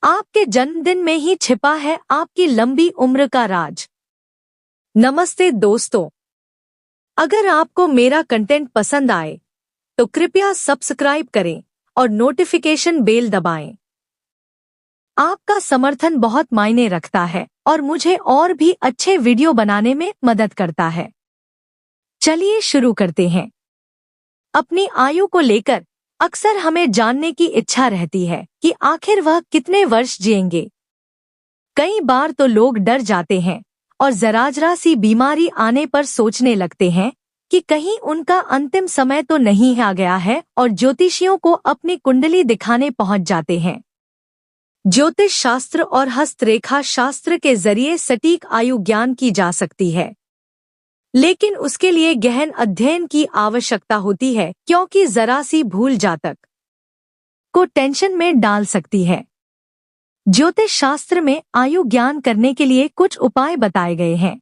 आपके जन्मदिन में ही छिपा है आपकी लंबी उम्र का राज। नमस्ते दोस्तों, अगर आपको मेरा कंटेंट पसंद आए तो कृपया सब्सक्राइब करें और नोटिफिकेशन बेल दबाएं। आपका समर्थन बहुत मायने रखता है और मुझे और भी अच्छे वीडियो बनाने में मदद करता है। चलिए शुरू करते हैं। अपनी आयु को लेकर अक्सर हमें जानने की इच्छा रहती है कि आखिर वह कितने वर्ष जिएंगे। कई बार तो लोग डर जाते हैं और जरा सी बीमारी आने पर सोचने लगते हैं कि कहीं उनका अंतिम समय तो नहीं आ गया है और ज्योतिषियों को अपनी कुंडली दिखाने पहुंच जाते हैं। ज्योतिष शास्त्र और हस्तरेखा शास्त्र के जरिए सटीक आयु ज्ञान की जा सकती है, लेकिन उसके लिए गहन अध्ययन की आवश्यकता होती है, क्योंकि जरा सी भूल जातक को टेंशन में डाल सकती है। ज्योतिष शास्त्र में आयु ज्ञान करने के लिए कुछ उपाय बताए गए हैं।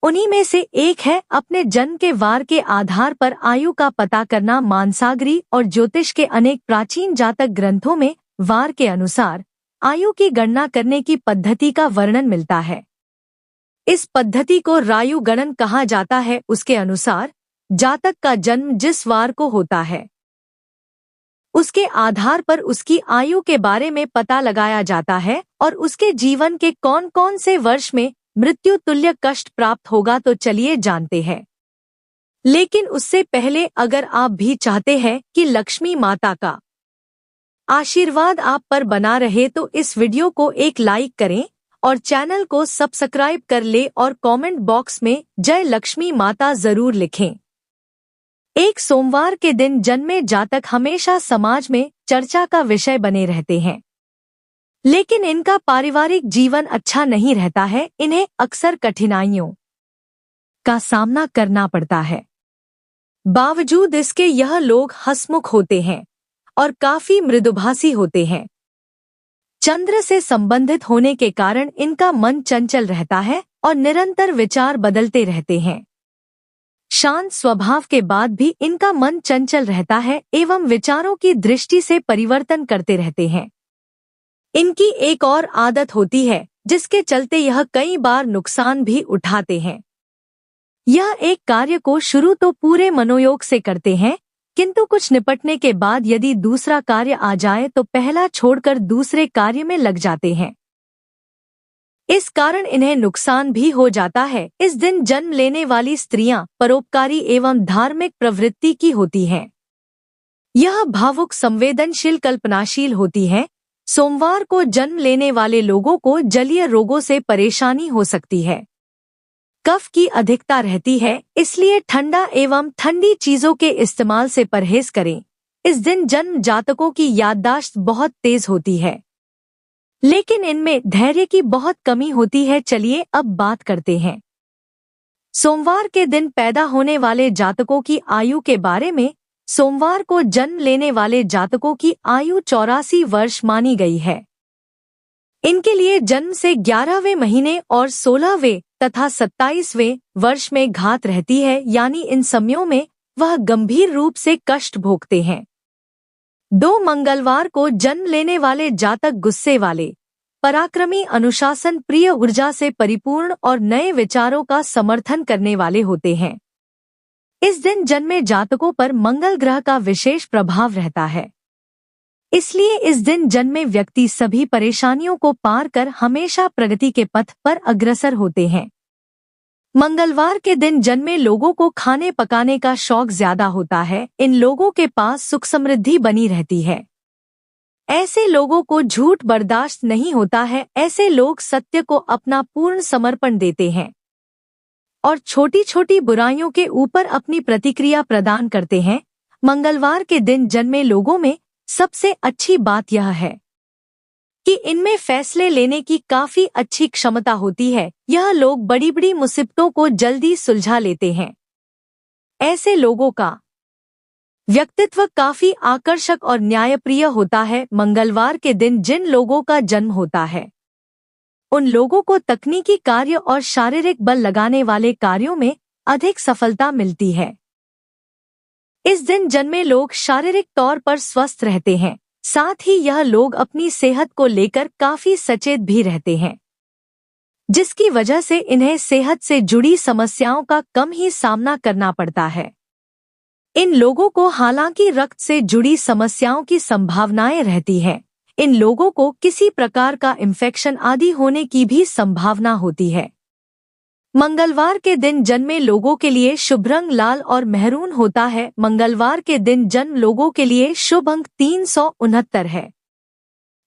उन्हीं में से एक है अपने जन्म के वार के आधार पर आयु का पता करना। मानसागरी और ज्योतिष के अनेक प्राचीन जातक ग्रंथों में वार के अनुसार आयु की गणना करने की पद्धति का वर्णन मिलता है। इस पद्धति को रायु गणन कहा जाता है। उसके अनुसार जातक का जन्म जिस वार को होता है, उसके आधार पर उसकी आयु के बारे में पता लगाया जाता है और उसके जीवन के कौन कौन से वर्ष में मृत्यु तुल्य कष्ट प्राप्त होगा। तो चलिए जानते हैं। लेकिन उससे पहले अगर आप भी चाहते हैं कि लक्ष्मी माता का आशीर्वाद आप पर बना रहे तो इस वीडियो को एक लाइक करें और चैनल को सब्सक्राइब कर ले और कमेंट बॉक्स में जय लक्ष्मी माता जरूर लिखें। एक सोमवार के दिन जन्मे जातक हमेशा समाज में चर्चा का विषय बने रहते हैं, लेकिन इनका पारिवारिक जीवन अच्छा नहीं रहता है। इन्हें अक्सर कठिनाइयों का सामना करना पड़ता है। बावजूद इसके यह लोग हंसमुख होते हैं और काफी मृदुभाषी होते हैं। चंद्र से संबंधित होने के कारण इनका मन चंचल रहता है और निरंतर विचार बदलते रहते हैं। शांत स्वभाव के बाद भी इनका मन चंचल रहता है एवं विचारों की दृष्टि से परिवर्तन करते रहते हैं। इनकी एक और आदत होती है जिसके चलते यह कई बार नुकसान भी उठाते हैं। यह एक कार्य को शुरू तो पूरे मनोयोग से करते हैं, किंतु कुछ निपटने के बाद यदि दूसरा कार्य आ जाए तो पहला छोड़कर दूसरे कार्य में लग जाते हैं। इस कारण इन्हें नुकसान भी हो जाता है। इस दिन जन्म लेने वाली स्त्रियां परोपकारी एवं धार्मिक प्रवृत्ति की होती हैं। यह भावुक, संवेदनशील, कल्पनाशील होती है। सोमवार को जन्म लेने वाले लोगों को जलीय रोगों से परेशानी हो सकती है। कफ की अधिकता रहती है, इसलिए ठंडा एवं ठंडी चीजों के इस्तेमाल से परहेज करें। इस दिन जन्म जातकों की याददाश्त बहुत तेज होती है, लेकिन इनमें धैर्य की बहुत कमी होती है। चलिए अब बात करते हैं सोमवार के दिन पैदा होने वाले जातकों की आयु के बारे में। सोमवार को जन्म लेने वाले जातकों की आयु 84 वर्ष मानी गई है। इनके लिए जन्म से 11वें महीने और 16वें तथा 27वें वर्ष में घात रहती है, यानी इन समयों में वह गंभीर रूप से कष्ट भोगते हैं। 2 मंगलवार को जन्म लेने वाले जातक गुस्से वाले, पराक्रमी, अनुशासन प्रिय, ऊर्जा से परिपूर्ण और नए विचारों का समर्थन करने वाले होते हैं। इस दिन जन्मे जातकों पर मंगल ग्रह का विशेष प्रभाव रहता है, इसलिए इस दिन जन्मे व्यक्ति सभी परेशानियों को पार कर हमेशा प्रगति के पथ पर अग्रसर होते हैं। मंगलवार के दिन जन्मे लोगों को खाने पकाने का शौक ज्यादा होता है। इन लोगों के पास सुख समृद्धि बनी रहती है। ऐसे लोगों को झूठ बर्दाश्त नहीं होता है। ऐसे लोग सत्य को अपना पूर्ण समर्पण देते हैं और छोटी छोटी बुराइयों के ऊपर अपनी प्रतिक्रिया प्रदान करते हैं। मंगलवार के दिन जन्मे लोगों में सबसे अच्छी बात यह है कि इनमें फैसले लेने की काफी अच्छी क्षमता होती है। यह लोग बड़ी बड़ी मुसीबतों को जल्दी सुलझा लेते हैं। ऐसे लोगों का व्यक्तित्व काफी आकर्षक और न्यायप्रिय होता है। मंगलवार के दिन जिन लोगों का जन्म होता है, उन लोगों को तकनीकी कार्य और शारीरिक बल लगाने वाले कार्यों में अधिक सफलता मिलती है। इस दिन जन्मे लोग शारीरिक तौर पर स्वस्थ रहते हैं। साथ ही यह लोग अपनी सेहत को लेकर काफी सचेत भी रहते हैं, जिसकी वजह से इन्हें सेहत से जुड़ी समस्याओं का कम ही सामना करना पड़ता है। इन लोगों को हालांकि रक्त से जुड़ी समस्याओं की संभावनाएं रहती हैं, इन लोगों को किसी प्रकार का इन्फेक्शन आदि होने की भी संभावना होती है। मंगलवार के दिन जन्मे लोगों के लिए शुभ रंग लाल और मेहरून होता है। मंगलवार के दिन जन्म लोगों के लिए शुभ अंक 369 है।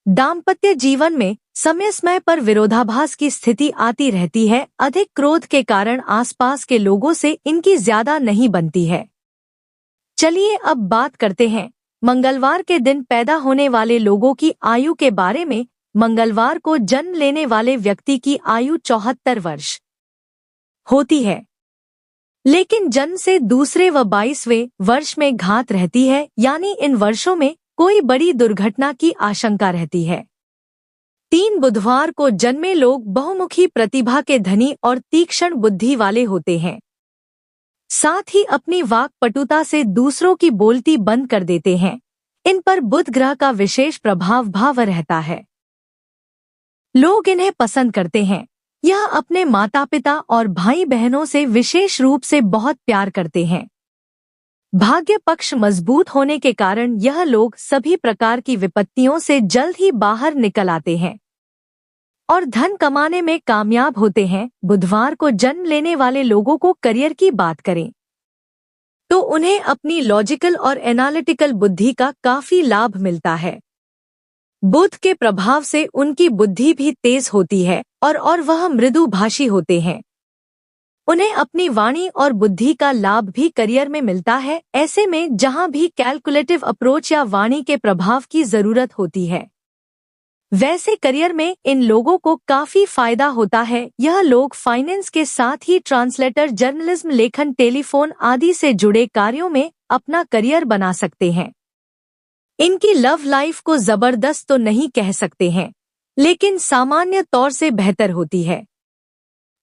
दाम्पत्य जीवन में समय समय पर विरोधाभास की स्थिति आती रहती है। अधिक क्रोध के कारण आसपास के लोगों से इनकी ज्यादा नहीं बनती है। चलिए अब बात करते हैं मंगलवार के दिन पैदा होने वाले लोगों की आयु के बारे में। मंगलवार को जन्म लेने वाले व्यक्ति की आयु 74 वर्ष होती है, लेकिन जन्म से दूसरे व 22वें वर्ष में घात रहती है, यानी इन वर्षों में कोई बड़ी दुर्घटना की आशंका रहती है। 3 बुधवार को जन्मे लोग बहुमुखी प्रतिभा के धनी और तीक्ष्ण बुद्धि वाले होते हैं। साथ ही अपनी वाक पटुता से दूसरों की बोलती बंद कर देते हैं। इन पर बुध ग्रह का विशेष प्रभाव रहता है। लोग इन्हें पसंद करते हैं। यह अपने माता पिता और भाई बहनों से विशेष रूप से बहुत प्यार करते हैं। भाग्य पक्ष मजबूत होने के कारण यह लोग सभी प्रकार की विपत्तियों से जल्द ही बाहर निकल आते हैं और धन कमाने में कामयाब होते हैं। बुधवार को जन्म लेने वाले लोगों को करियर की बात करें तो उन्हें अपनी लॉजिकल और एनालिटिकल बुद्धि का काफी लाभ मिलता है। बुध के प्रभाव से उनकी बुद्धि भी तेज होती है और वह मृदुभाषी होते हैं। उन्हें अपनी वाणी और बुद्धि का लाभ भी करियर में मिलता है, ऐसे में जहां भी कैलकुलेटिव अप्रोच या वाणी के प्रभाव की जरूरत होती है। वैसे करियर में इन लोगों को काफी फायदा होता है। यह लोग फाइनेंस के साथ ही ट्रांसलेटर, जर्नलिज्म, लेखन, टेलीफोन आदि से जुड़े कार्यों में अपना करियर बना सकते हैं। इनकी लव लाइफ को जबरदस्त तो नहीं कह सकते हैं, लेकिन सामान्य तौर से बेहतर होती है।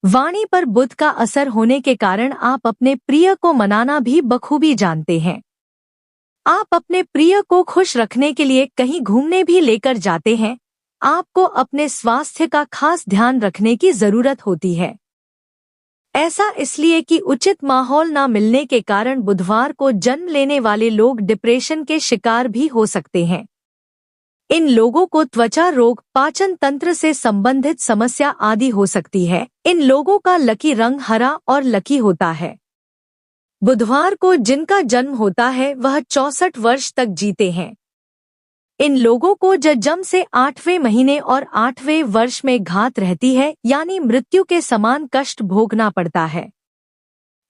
वाणी पर बुध का असर होने के कारण आप अपने प्रिय को मनाना भी बखूबी जानते हैं। आप अपने प्रिय को खुश रखने के लिए कहीं घूमने भी लेकर जाते हैं। आपको अपने स्वास्थ्य का खास ध्यान रखने की जरूरत होती है। ऐसा इसलिए कि उचित माहौल न मिलने के कारण बुधवार को जन्म लेने वाले लोग डिप्रेशन के शिकार भी हो सकते हैं। इन लोगों को त्वचा रोग, पाचन तंत्र से संबंधित समस्या आदि हो सकती है। इन लोगों का लकी रंग हरा और लकी होता है। बुधवार को जिनका जन्म होता है वह 64 वर्ष तक जीते हैं। इन लोगों को जन्म से 8वें महीने और 8वें वर्ष में घात रहती है, यानी मृत्यु के समान कष्ट भोगना पड़ता है।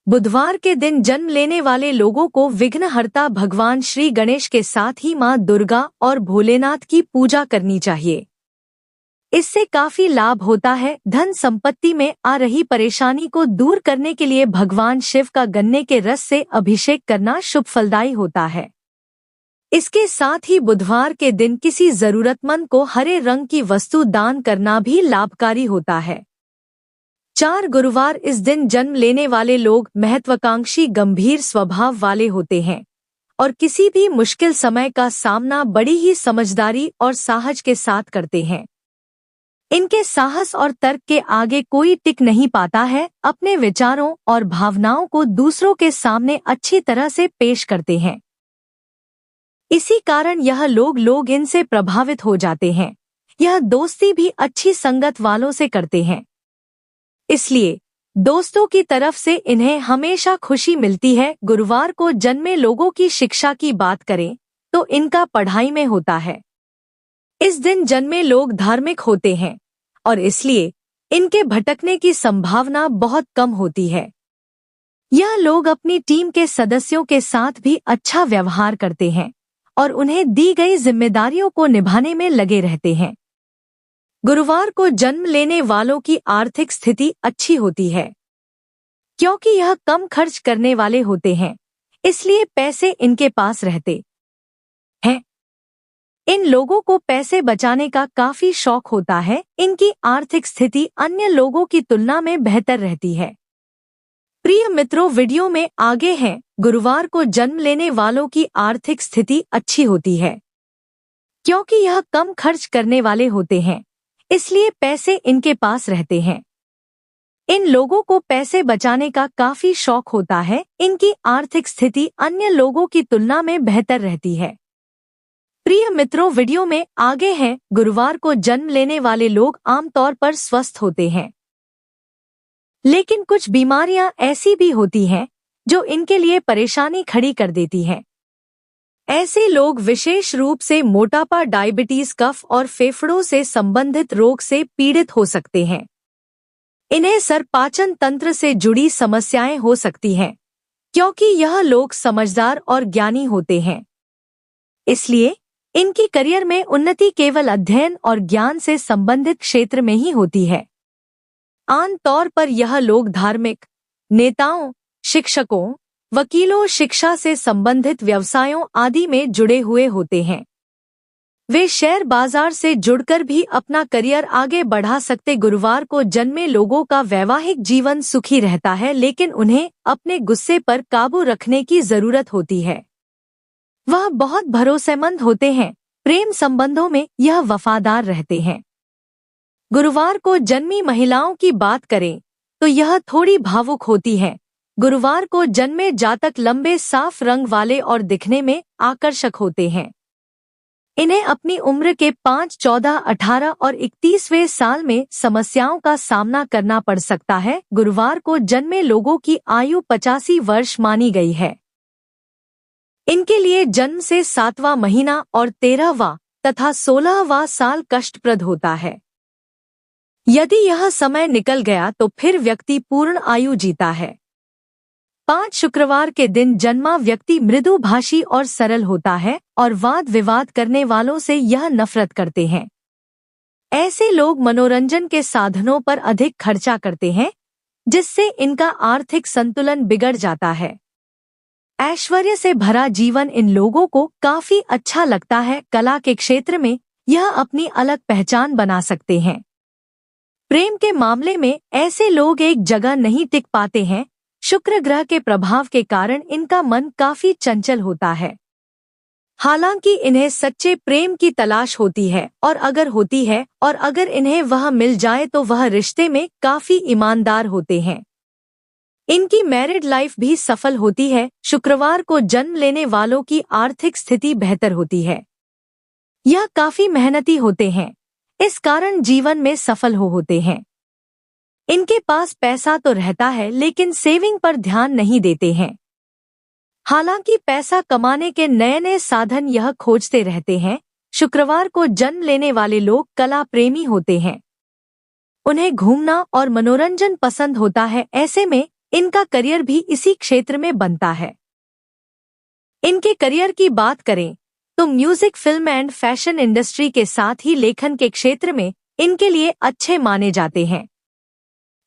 बुधवार के दिन जन्म लेने वाले लोगों को विघ्नहर्ता भगवान श्री गणेश के साथ ही मां दुर्गा और भोलेनाथ की पूजा करनी चाहिए। इससे काफी लाभ होता है। धन संपत्ति में आ रही परेशानी को दूर करने के लिए भगवान शिव का गन्ने के रस से अभिषेक करना शुभ फलदायी होता है। इसके साथ ही बुधवार के दिन किसी जरूरतमंद को हरे रंग की वस्तु दान करना भी लाभकारी होता है। 4 गुरुवार इस दिन जन्म लेने वाले लोग महत्वाकांक्षी, गंभीर स्वभाव वाले होते हैं और किसी भी मुश्किल समय का सामना बड़ी ही समझदारी और साहस के साथ करते हैं। इनके साहस और तर्क के आगे कोई टिक नहीं पाता है। अपने विचारों और भावनाओं को दूसरों के सामने अच्छी तरह से पेश करते हैं। इसी कारण यह लोग इनसे प्रभावित हो जाते हैं। यह दोस्ती भी अच्छी संगत वालों से करते हैं, इसलिए दोस्तों की तरफ से इन्हें हमेशा खुशी मिलती है। गुरुवार को जन्मे लोगों की शिक्षा की बात करें तो इनका पढ़ाई में होता है। इस दिन जन्मे लोग धार्मिक होते हैं और इसलिए इनके भटकने की संभावना बहुत कम होती है। यह लोग अपनी टीम के सदस्यों के साथ भी अच्छा व्यवहार करते हैं और उन्हें दी गई जिम्मेदारियों को निभाने में लगे रहते हैं। गुरुवार को जन्म लेने वालों की आर्थिक स्थिति अच्छी होती है, क्योंकि यह कम खर्च करने वाले होते हैं, इसलिए पैसे इनके पास रहते हैं। इन लोगों को पैसे बचाने का काफी शौक होता है। इनकी आर्थिक स्थिति अन्य लोगों की तुलना में बेहतर रहती है। प्रिय मित्रों, वीडियो में आगे हैं। गुरुवार को जन्म लेने वालों की आर्थिक स्थिति अच्छी होती है। क्योंकि यह कम खर्च करने वाले होते हैं, इसलिए पैसे इनके पास रहते हैं। इन लोगों को पैसे बचाने का काफी शौक होता है। इनकी आर्थिक स्थिति अन्य लोगों की तुलना में बेहतर रहती है। प्रिय मित्रों, वीडियो में आगे हैं। गुरुवार को जन्म लेने वाले लोग आमतौर पर स्वस्थ होते हैं, लेकिन कुछ बीमारियां ऐसी भी होती हैं जो इनके लिए परेशानी खड़ी कर देती हैं। ऐसे लोग विशेष रूप से मोटापा, डायबिटीज, कफ और फेफड़ों से संबंधित रोग से पीड़ित हो सकते हैं। इन्हें पाचन तंत्र से जुड़ी समस्याएं हो सकती हैं, क्योंकि यह लोग समझदार और ज्ञानी होते हैं। इसलिए इनकी करियर में उन्नति केवल अध्ययन और ज्ञान से संबंधित क्षेत्र में ही होती है। आम तौर पर यह लोग धार्मिक नेताओं, शिक्षकों, वकीलों, शिक्षा से संबंधित व्यवसायों आदि में जुड़े हुए होते हैं। वे शेयर बाजार से जुड़कर भी अपना करियर आगे बढ़ा सकते। गुरुवार को जन्मे लोगों का वैवाहिक जीवन सुखी रहता है, लेकिन उन्हें अपने गुस्से पर काबू रखने की जरूरत होती है। वह बहुत भरोसेमंद होते हैं। प्रेम संबंधों में यह वफादार रहते हैं। गुरुवार को जन्मी महिलाओं की बात करें तो यह थोड़ी भावुक होती है। गुरुवार को जन्मे जातक लंबे, साफ रंग वाले और दिखने में आकर्षक होते हैं। इन्हें अपनी उम्र के 5, 14, 18 और 31वें साल में समस्याओं का सामना करना पड़ सकता है। गुरुवार को जन्मे लोगों की आयु 85 वर्ष मानी गई है। इनके लिए जन्म से 7वां महीना और 13वां तथा 16वां साल कष्टप्रद होता है। यदि यह समय निकल गया तो फिर व्यक्ति पूर्ण आयु जीता है। 5 शुक्रवार के दिन जन्मा व्यक्ति मृदुभाषी और सरल होता है और वाद विवाद करने वालों से यह नफरत करते हैं। ऐसे लोग मनोरंजन के साधनों पर अधिक खर्चा करते हैं, जिससे इनका आर्थिक संतुलन बिगड़ जाता है। ऐश्वर्य से भरा जीवन इन लोगों को काफी अच्छा लगता है। कला के क्षेत्र में यह अपनी अलग पहचान बना सकते हैं। प्रेम के मामले में ऐसे लोग एक जगह नहीं टिक पाते हैं। शुक्र ग्रह के प्रभाव के कारण इनका मन काफी चंचल होता है। हालांकि इन्हें सच्चे प्रेम की तलाश होती है, और अगर इन्हें वह मिल जाए तो वह रिश्ते में काफी ईमानदार होते हैं। इनकी मैरिड लाइफ भी सफल होती है। शुक्रवार को जन्म लेने वालों की आर्थिक स्थिति बेहतर होती है। यह काफी मेहनती होते हैं, इस कारण जीवन में सफल होते हैं। इनके पास पैसा तो रहता है, लेकिन सेविंग पर ध्यान नहीं देते हैं। हालांकि पैसा कमाने के नए नए साधन यह खोजते रहते हैं। शुक्रवार को जन्म लेने वाले लोग कला प्रेमी होते हैं। उन्हें घूमना और मनोरंजन पसंद होता है। ऐसे में इनका करियर भी इसी क्षेत्र में बनता है। इनके करियर की बात करें तो music, film and fashion industry के साथ ही लेखन के क्षेत्र में इनके लिए अच्छे माने जाते हैं।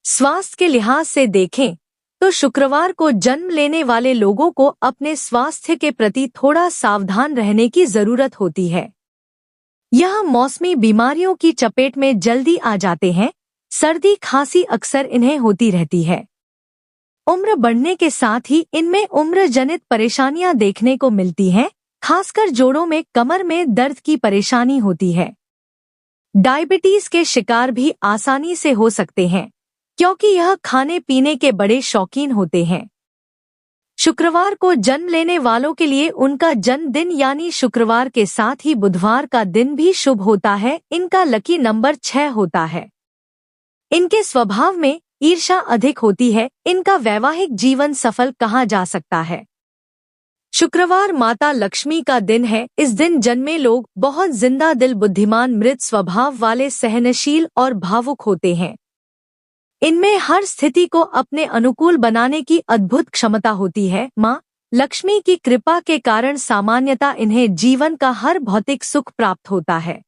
स्वास्थ्य के लिहाज से देखें तो शुक्रवार को जन्म लेने वाले लोगों को अपने स्वास्थ्य के प्रति थोड़ा सावधान रहने की जरूरत होती है। यह मौसमी बीमारियों की चपेट में जल्दी आ जाते हैं। सर्दी, खांसी अक्सर इन्हें होती रहती है। उम्र बढ़ने के साथ ही इनमें उम्र जनित परेशानियां देखने को मिलती हैं। खासकर जोड़ों में, कमर में दर्द की परेशानी होती है। डायबिटीज के शिकार भी आसानी से हो सकते हैं, क्योंकि यह खाने पीने के बड़े शौकीन होते हैं। शुक्रवार को जन्म लेने वालों के लिए उनका जन्मदिन यानी शुक्रवार के साथ ही बुधवार का दिन भी शुभ होता है। इनका लकी नंबर 6 होता है। इनके स्वभाव में ईर्ष्या अधिक होती है। इनका वैवाहिक जीवन सफल कहा जा सकता है। शुक्रवार माता लक्ष्मी का दिन है। इस दिन जन्मे लोग बहुत जिंदा दिल, बुद्धिमान, मृत स्वभाव वाले, सहनशील और भावुक होते हैं। इनमें हर स्थिति को अपने अनुकूल बनाने की अद्भुत क्षमता होती है। माँ लक्ष्मी की कृपा के कारण सामान्यतः इन्हें जीवन का हर भौतिक सुख प्राप्त होता है।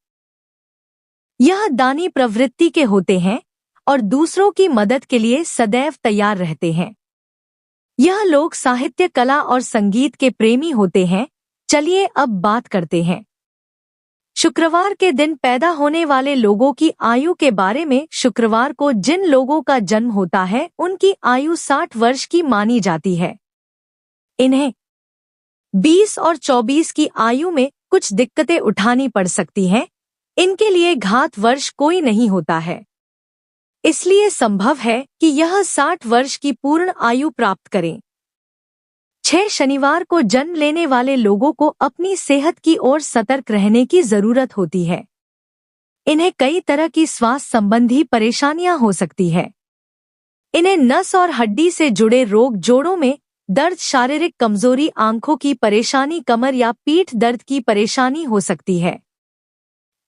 यह दानी प्रवृत्ति के होते हैं और दूसरों की मदद के लिए सदैव तैयार रहते हैं। यह लोग साहित्य, कला और संगीत के प्रेमी होते हैं। चलिए अब बात करते हैं शुक्रवार के दिन पैदा होने वाले लोगों की आयु के बारे में। शुक्रवार को जिन लोगों का जन्म होता है उनकी आयु 60 वर्ष की मानी जाती है। इन्हें 20 और 24 की आयु में कुछ दिक्कतें उठानी पड़ सकती हैं, इनके लिए घात वर्ष कोई नहीं होता है। इसलिए संभव है कि यह 60 वर्ष की पूर्ण आयु प्राप्त करें। 6 शनिवार को जन्म लेने वाले लोगों को अपनी सेहत की ओर सतर्क रहने की जरूरत होती है। इन्हें कई तरह की स्वास्थ्य संबंधी परेशानियां हो सकती है। इन्हें नस और हड्डी से जुड़े रोग, जोड़ों में दर्द, शारीरिक कमजोरी, आंखों की परेशानी, कमर या पीठ दर्द की परेशानी हो सकती है।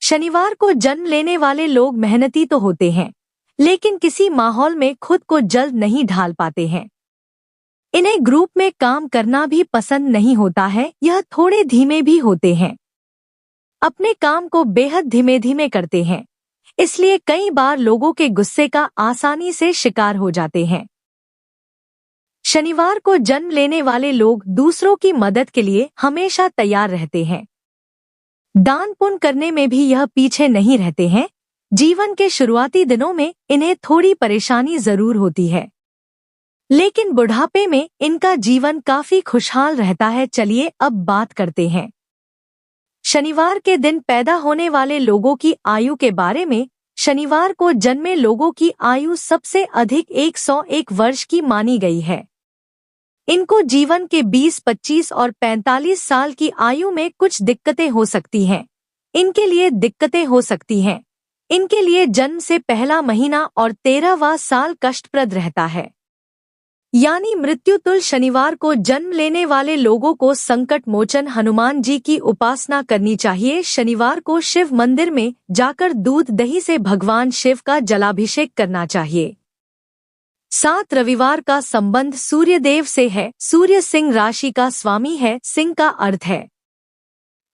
शनिवार को जन्म लेने वाले लोग मेहनती तो होते हैं, लेकिन किसी माहौल में खुद को जल्द नहीं ढाल पाते हैं। इन्हें ग्रुप में काम करना भी पसंद नहीं होता है। यह थोड़े धीमे भी होते हैं, अपने काम को बेहद धीमे धीमे करते हैं, इसलिए कई बार लोगों के गुस्से का आसानी से शिकार हो जाते हैं। शनिवार को जन्म लेने वाले लोग दूसरों की मदद के लिए हमेशा तैयार रहते हैं। दान पुण्य करने में भी यह पीछे नहीं रहते हैं। जीवन के शुरुआती दिनों में इन्हें थोड़ी परेशानी जरूर होती है, लेकिन बुढ़ापे में इनका जीवन काफी खुशहाल रहता है। चलिए अब बात करते हैं शनिवार के दिन पैदा होने वाले लोगों की आयु के बारे में। शनिवार को जन्मे लोगों की आयु सबसे अधिक 101 वर्ष की मानी गई है। इनको जीवन के 20, 25 और 45 साल की आयु में कुछ दिक्कतें हो सकती हैं। इनके लिए दिक्कतें हो सकती हैं। इनके लिए जन्म से पहला महीना और 13वां साल कष्टप्रद रहता है, यानी मृत्यु तुल्य। शनिवार को जन्म लेने वाले लोगों को संकट मोचन हनुमान जी की उपासना करनी चाहिए। शनिवार को शिव मंदिर में जाकर दूध दही से भगवान शिव का जलाभिषेक करना चाहिए। 7 रविवार का संबंध सूर्यदेव से है। सूर्य सिंह राशि का स्वामी है। सिंह का अर्थ है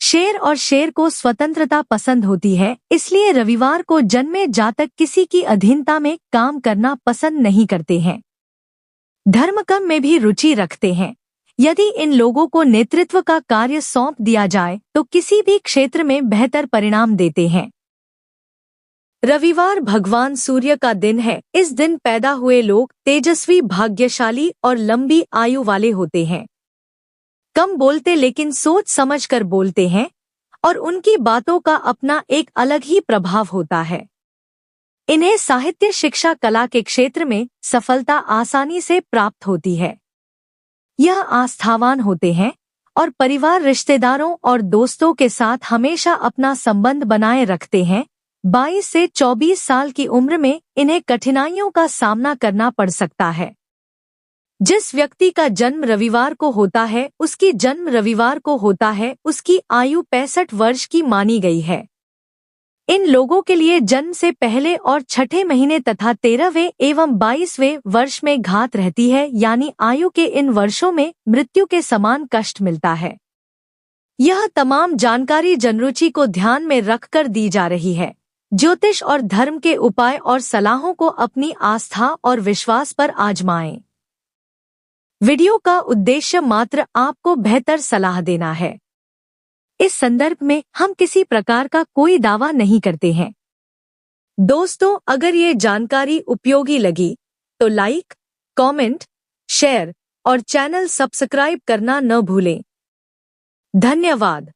शेर और शेर को स्वतंत्रता पसंद होती है, इसलिए रविवार को जन्मे जातक किसी की अधीनता में काम करना पसंद नहीं करते हैं। धर्मकर्म में भी रुचि रखते हैं। यदि इन लोगों को नेतृत्व का कार्य सौंप दिया जाए तो किसी भी क्षेत्र में बेहतर परिणाम देते हैं। रविवार भगवान सूर्य का दिन है। इस दिन पैदा हुए लोग तेजस्वी, भाग्यशाली और लंबी आयु वाले होते हैं। कम बोलते लेकिन सोच समझकर बोलते हैं और उनकी बातों का अपना एक अलग ही प्रभाव होता है। इन्हें साहित्य, शिक्षा, कला के क्षेत्र में सफलता आसानी से प्राप्त होती है। यह आस्थावान होते हैं और परिवार, रिश्तेदारों और दोस्तों के साथ हमेशा अपना संबंध बनाए रखते हैं। 22 से 24 साल की उम्र में इन्हें कठिनाइयों का सामना करना पड़ सकता है। जिस व्यक्ति का जन्म रविवार को होता है, उसकी जन्म रविवार को होता है, उसकी आयु 65 वर्ष की मानी गई है। इन लोगों के लिए जन्म से पहले और छठे महीने तथा 13वें एवं 22वें वर्ष में घात रहती है, यानी आयु के इन वर्षों में मृत्यु के समान कष्ट मिलता है। यह तमाम जानकारी जनरुचि को ध्यान में रखकर दी जा रही है। ज्योतिष और धर्म के उपाय और सलाहों को अपनी आस्था और विश्वास पर आजमाएं। वीडियो का उद्देश्य मात्र आपको बेहतर सलाह देना है। इस संदर्भ में हम किसी प्रकार का कोई दावा नहीं करते हैं। दोस्तों, अगर ये जानकारी उपयोगी लगी तो लाइक, कमेंट, शेयर और चैनल सब्सक्राइब करना न भूलें। धन्यवाद।